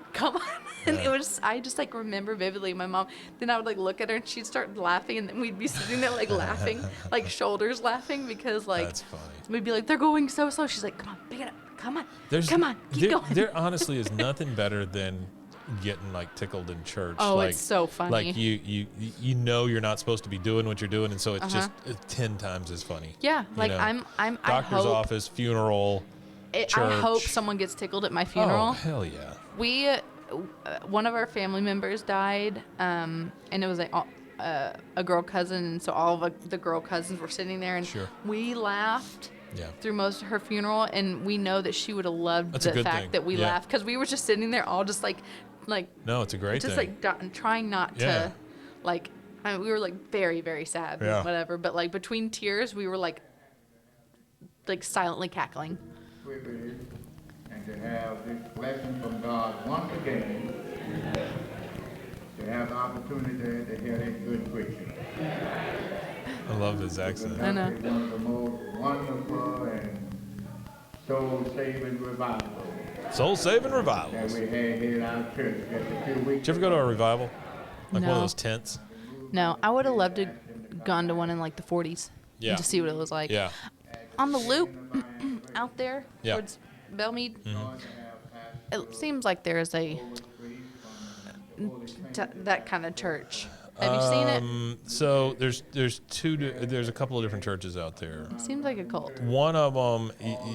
And I just like remember vividly my mom. Then I would like look at her and she'd start laughing, and then we'd be sitting there like laughing, like shoulders laughing because like That's funny. we'd be like, they're going so slow. She's like, come on, pick it up. Come on. Come on. Keep going. There honestly is nothing better than getting like tickled in church. Oh, like, it's so funny. Like you know you're not supposed to be doing what you're doing, and so it's just 10 times as funny. Yeah, like know? I Doctor's hope office, funeral. I church. hope someone gets tickled at my Oh funeral. hell yeah! We, one of our family members died, and it was like a girl cousin, and so all of the girl cousins were sitting there, and Sure. we laughed through most of her funeral, and we know that she would have loved That's a the good fact thing. that we Yeah. laughed because we were just sitting there all just like No, it's a great just thing. like trying not Yeah. to like. I mean, we were like very, very sad, Yeah. and whatever. But like between tears, we were like silently cackling. Privilege and to have this blessing from God once again, to have the opportunity to hear this good preaching. I love his accent. I know. It's one of the most wonderful and soul-saving revivals Soul-saving that revivals. we had here at our church just a few weeks Did you ever go to a revival? Like one No. of those tents? No, I would have loved to gone to one in like the 40s. Yeah. To see what it was like. Yeah. On the loop out there Yeah. towards Belmead, Mm-hmm. it seems like there is a that kind of church. Have you seen it? So there's a couple of different churches out there. Seems like a cult. One of them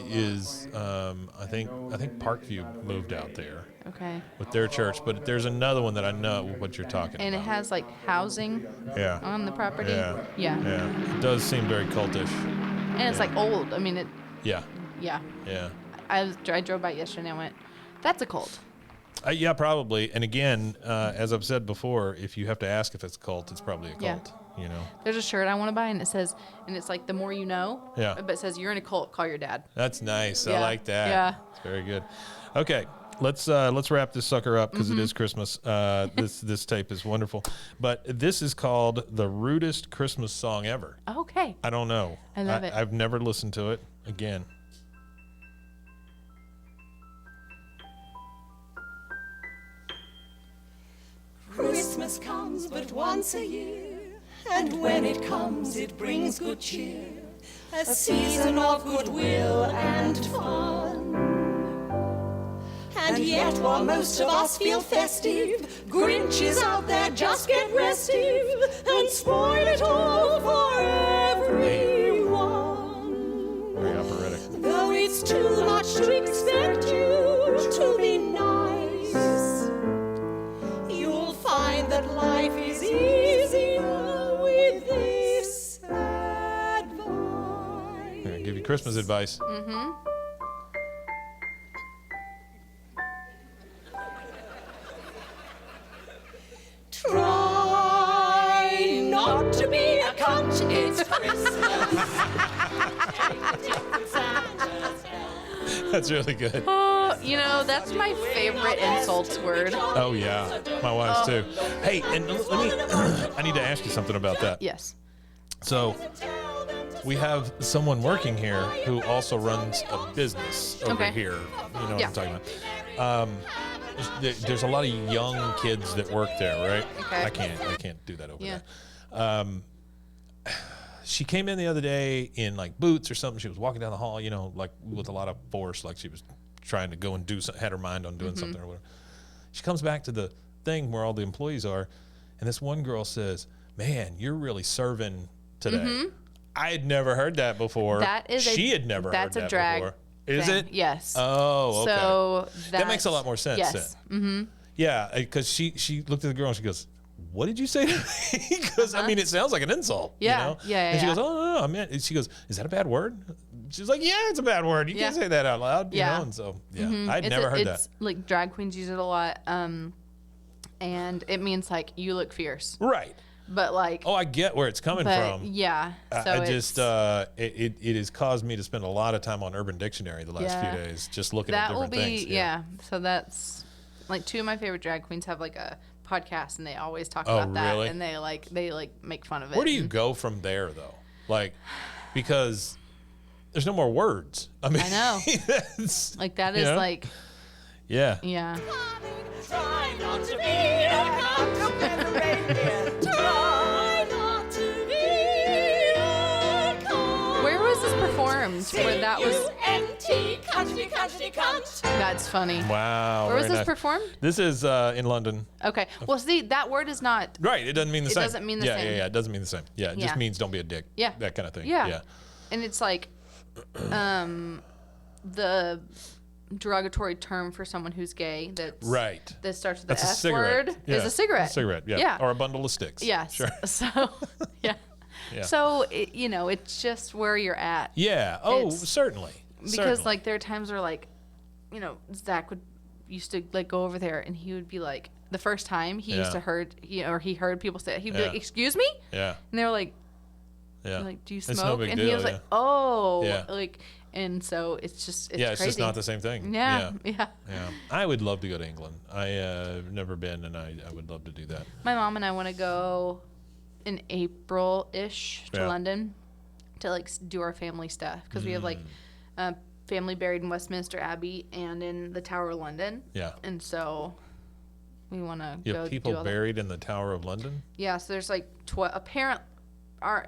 is I think Parkview moved out there Okay. with their church, but there's another one that I know what you're talking And it about. has like housing Yeah. on the property. Yeah. Yeah. Yeah. It does seem very cultish. And it's like old. I mean, Yeah. yeah. Yeah. I drove by yesterday and I went, that's a cult. Yeah, probably. And again, as I've said before, if you have to ask if it's a cult, it's probably a Yeah. cult. You know, There's a shirt I want to buy and it says, and it's like the more you know. Yeah. But it says, you're in a cult, call your dad. that's nice. I Yeah. like that. Yeah. It's very good. Okay. Let's wrap this sucker up because it is Christmas. This tape is wonderful, but this is called the rudest Christmas song ever. Okay. I don't know. I love it. I've never listened to it again. Christmas comes but once a year, and when it comes it brings good cheer, a season of goodwill and fun. And yet while most of us feel festive, Grinches out there just get restive and spoil it all for everyone. Very operatic. Though it's too much to expect you to be nice, you'll find that life is easier with this advice. I'm gonna give you Christmas advice. Try not to be a cunt, it's Christmas. That's really good. Oh, you know, that's my favorite insults word. Oh yeah, my wife's too. Hey, and let me. I need to ask you something about that. Yes. So we have someone working here who also runs a business over Okay. here. You know what Yeah. I'm talking about. There's a lot of young kids that work there, right? Okay. I can't do that over Yeah. there. She came in the other day in like boots or something. She was walking down the hall, you know, like with a lot of force, like she was trying to go and do something, had her mind on doing something or whatever. She comes back to the thing where all the employees are, and this one girl says, "Man, you're really serving today." I had never heard that before. That is she had never heard that's a that drag before. Is thing. it? Yes. Oh, okay. So that makes a lot more sense. Yes. Then. Yeah, because she looked at the girl and she goes, "What did you say to me?" Because I mean, it sounds like an insult. Yeah, You know? yeah, And she yeah. goes, "Oh no, I meant." And she goes, "Is that a bad word?" She's like, "Yeah, it's a bad word. You can't Yeah. say that out loud." You Yeah. know? And so yeah, I'd never heard that. It's like drag queens use it a lot, and it means like you look fierce, Right. but like, Oh, I get where it's coming but from. yeah. So I just it has caused me to spend a lot of time on Urban Dictionary the last Yeah. few days, just looking that at will different be things. yeah. So that's like two of my favorite drag queens have like a podcast, and they always talk Oh, about that, really? and they like make fun of it. Where do you and- go from there though? Like, because there's no more words. I mean, I know. it's- Like that you is know? like yeah. yeah. Try not to be a cunt. Try not to be a cunt. Where was this performed? Where that You was empty cunty cunt. that's funny. Wow. Where was very this nice. performed? This is in London. Okay. Well, see, that word is not. Right. It doesn't mean the It same. doesn't mean the yeah, same. Yeah, yeah. It doesn't mean the same. Yeah. It just Yeah. means don't be a dick. Yeah. That kind of thing. Yeah. Yeah. And it's like, the derogatory term for someone who's gay that's Right. that starts with the That's a S cigarette. word Yeah. is a cigarette. A cigarette. Yeah. Yeah. Or a bundle of sticks. Yes. Sure. So yeah. Yeah. So it's just where you're at. Yeah. Oh, It's- certainly. Because Certainly. like there are times where like, Zach used to like go over there and he would be like, the first time he used Yeah. to heard or he heard people say it, he'd be Yeah. like, "Excuse me," Yeah. and they were like, Yeah. "Like, do you It's no smoke?" big And deal, he was yeah. like, "Oh," Yeah. like, and so it's Yeah, it's crazy. just not the same thing. Yeah, Yeah. yeah. Yeah. I would love to go to England. I've never been, and I would love to do that. My mom and I want to go in April-ish to Yeah. London to like do our family stuff because we have like Mm. family buried in Westminster Abbey and in the Tower of London, Yeah. and so we want to You go have do people all buried in the Tower of London? Yeah, so there's like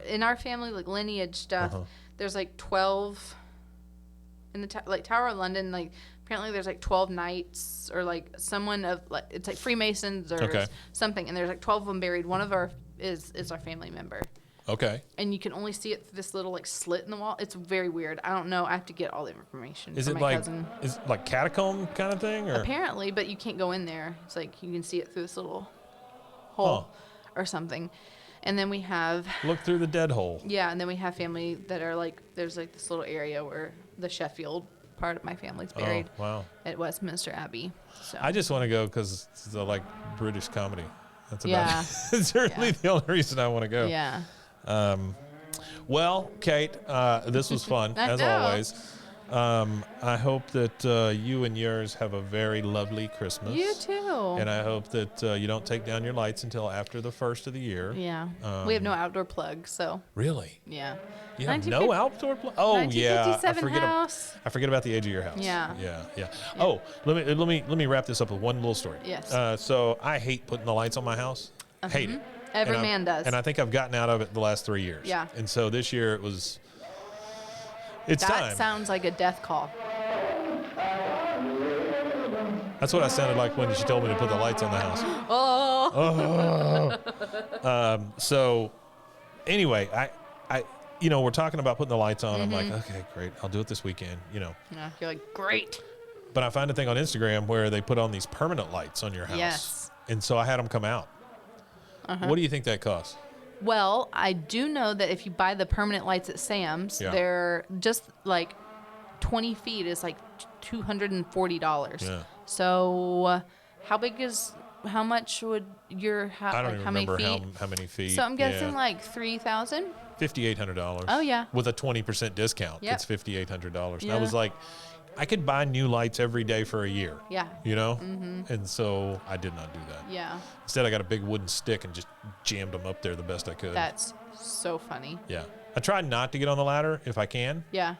in our family like lineage stuff. There's like 12 in the like Tower of London. Like apparently there's like 12 knights or like someone of like it's like Freemasons or Okay. something, and there's like 12 of them buried. One of our is our family member, Okay. and you can only see it through this little like slit in the wall. It's very weird. I don't know. I have to get all the information Is from it my like cousin. is it like catacomb kind of thing, or Apparently, but you can't go in there. It's like you can see it through this little hole or something. And then we have look through the dead hole? and then we have family that are like there's like this little area where the Sheffield part of my family's buried Oh, wow. at Westminster Abbey. So I just want to go because it's like British comedy. That's about Yeah. it's really Yeah. the only reason I want to go. yeah. Well, Kate, this was fun I as know. always. I hope that you and yours have a very lovely Christmas. You too. And I hope that you don't take down your lights until after the first of the year. Yeah. We have no outdoor plugs, so Really? yeah. You have 1950 no outdoor Oh yeah, 1957 house. I forget about the age of your house. Yeah. Yeah. Oh, let me wrap this up with one little story. Yes. So I hate putting the lights on my house. Hate it. Every And man does. And I think I've gotten out of it the last 3 years. Yeah. And so this year it's That time. sounds like a death call. That's what I sounded like when she told me to put the lights on the house. Oh. So anyway, I we're talking about putting the lights on. I'm Mm-hmm. like, okay, great. I'll do it this weekend, Yeah, you're like, great. But I find a thing on Instagram where they put on these permanent lights on your house. Yes. And so I had them come out. What do you think that costs? Well, I do know that if you buy the permanent lights at Sam's, Yeah. they're just like 20 feet is like $240. Yeah. So how much would your house, I don't like even how many remember feet? how many feet. So I'm guessing Yeah. like 3,000. $5,800. Oh, yeah. With a 20% discount. Yep. It's $5,800. And I Yeah. was like, I could buy new lights every day for a year. Yeah. And so I did not do that. Yeah. Instead, I got a big wooden stick and just jammed them up there the best I could. That's so funny. Yeah. I try not to get on the ladder if I can, Yeah.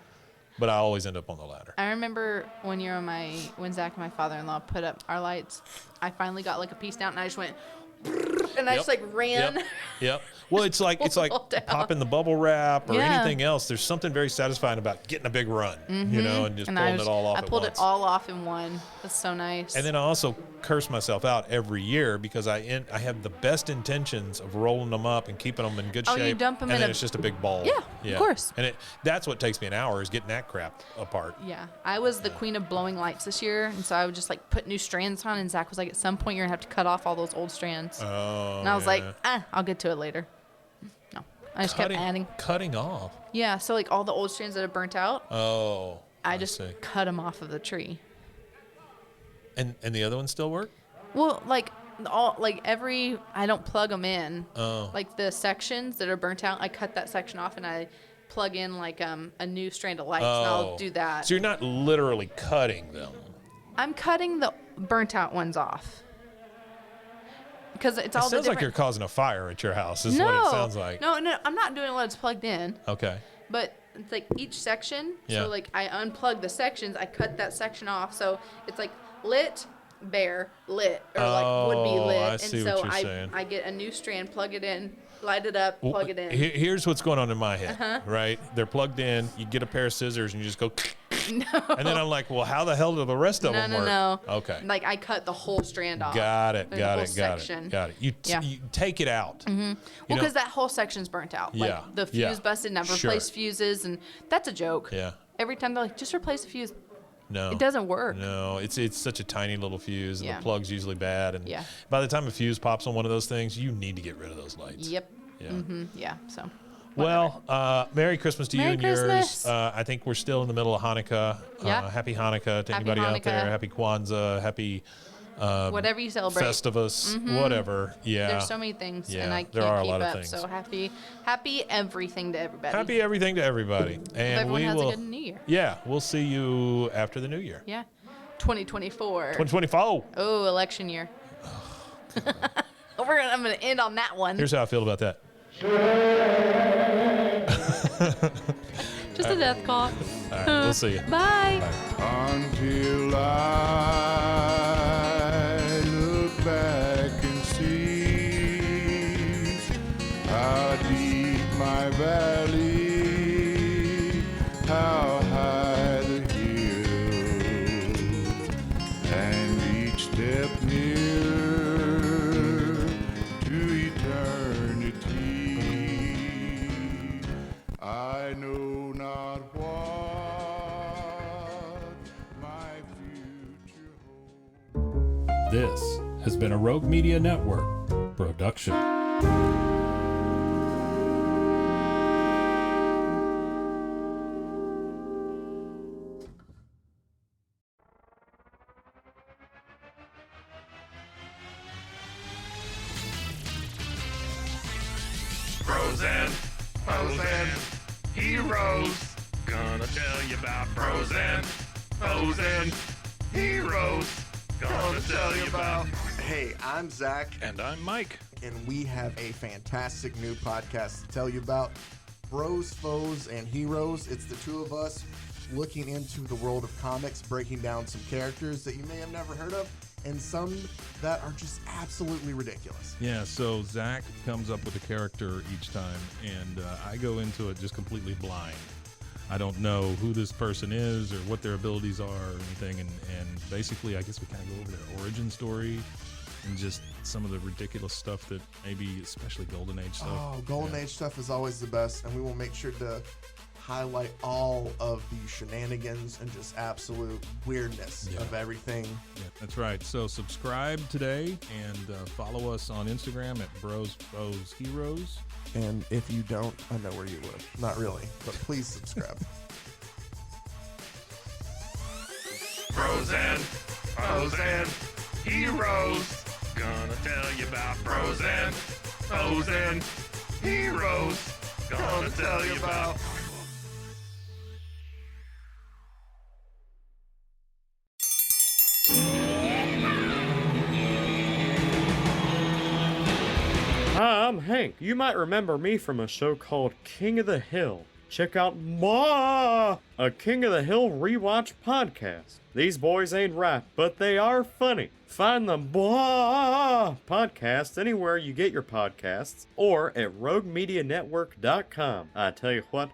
but I always end up on the ladder. I remember when Zach and my father-in-law put up our lights, I finally got like a piece down and I just went, and I just like ran. Yep. Well, it's like All down. popping the bubble wrap or Yeah. anything else. There's something very satisfying about getting a big run, and just And pulling it all off I at pulled once. it all off in one. That's so nice. And then I also curse myself out every year because I have the best intentions of rolling them up and keeping them in good Oh, you shape. dump 'em and in then a- it's just a big ball. Yeah, of course. And that's what takes me an hour is getting that crap apart. Yeah, I was the queen of blowing lights this year, and so I would just like put new strands on. And Zach was like, "At some point, you're gonna have to cut off all those old strands." Oh, and I was like, yeah. I'll get to it later." No, I just kept adding. Cutting off. Yeah, so like all the old strands that have burnt out, Oh, I just see. cut them off of the tree. And the other ones still work? Well, I don't plug them in. Oh. Like the sections that are burnt out, I cut that section off and I plug in like a new strand of lights, and I'll do that. So you're not literally cutting them. I'm cutting the burnt out ones off. Because it's all It the sounds like you're different... causing a fire at your house, is no, what it sounds like. No, I'm not doing it when it's plugged in. Okay. But it's like each section. Yeah. So like I unplug the sections, I cut that section off. So it's like lit, bare, lit, or like would be Oh, lit. I And see so what you're saying. I get a new strand, plug it in, light it up, plug it in. Here's what's going on in my head, right? They're plugged in. You get a pair of scissors and you just go. And then I'm like, well, how the hell do the rest of them work? No. Okay. Like I cut the whole strand off. Got it. The Got whole it. Got section. it. Got it. You Yeah. you take it out. Mm-hmm. Well, because that whole section's burnt out. Yeah, Like the yeah, fuse busted, and I've sure. replaced fuses, and that's a joke. Yeah. Every time they're like, just replace the fuse. No. It doesn't work. No, it's such a tiny little fuse, and Yeah. the plug's usually bad. And by the time a fuse pops on one of those things, you need to get rid of those lights. Yep. Yeah. Yeah. So. Well, Merry Christmas to you Merry and Christmas. yours. I think we're still in the middle of Hanukkah. Yeah. Happy Hanukkah to Happy anybody out there. Hanukkah. Happy Kwanzaa. Happy Whatever you celebrate. Festivus. Whatever. Yeah. There's so many things, Yeah, and I can't there are a keep lot of up. things. So happy everything to everybody. Happy everything to everybody. Hope And everyone we has will. a good New Year. Yeah, we'll see you after the New Year. Yeah. 2024. 2024. Oh, election year. I'm gonna end on that one. Here's how I feel about that. Just a death call. All right, we'll see you. Bye. Until I look back and see how deep my valley, how high the hill, and each step nearer to eternity. I know not what my future holds. This has been a Rogue Media Network production. Frozen, Frozen, heroes. Gonna tell you about Frozen, Frozen, heroes. Gonna tell you about. Hey, I'm Zach, And I'm Mike. and we have a fantastic new podcast to tell you about. Bros, Foes, and Heroes. It's the two of us looking into the world of comics, breaking down some characters that you may have never heard of, and some that are just absolutely ridiculous. Yeah, so Zach comes up with a character each time, and I go into it just completely blind. I don't know who this person is or what their abilities are or anything, and basically I guess we kind of go over their origin story and just some of the ridiculous stuff that maybe, especially Golden Age stuff. Oh, Golden Age stuff is always the best, and we will make sure to highlight all of the shenanigans and just absolute weirdness of everything. Yeah, that's right. So subscribe today and follow us on Instagram at Bros Foes Heroes. And if you don't, I know where you live. Not really, but please subscribe. Frozen, Frozen, heroes. Gonna tell you about Frozen, Frozen, heroes. Gonna tell you about. Hi, I'm Hank. You might remember me from a show called King of the Hill. Check out a King of the Hill rewatch podcast. These boys ain't right, but they are funny. Find the podcast anywhere you get your podcasts or at roguemedianetwork.com. I tell you what.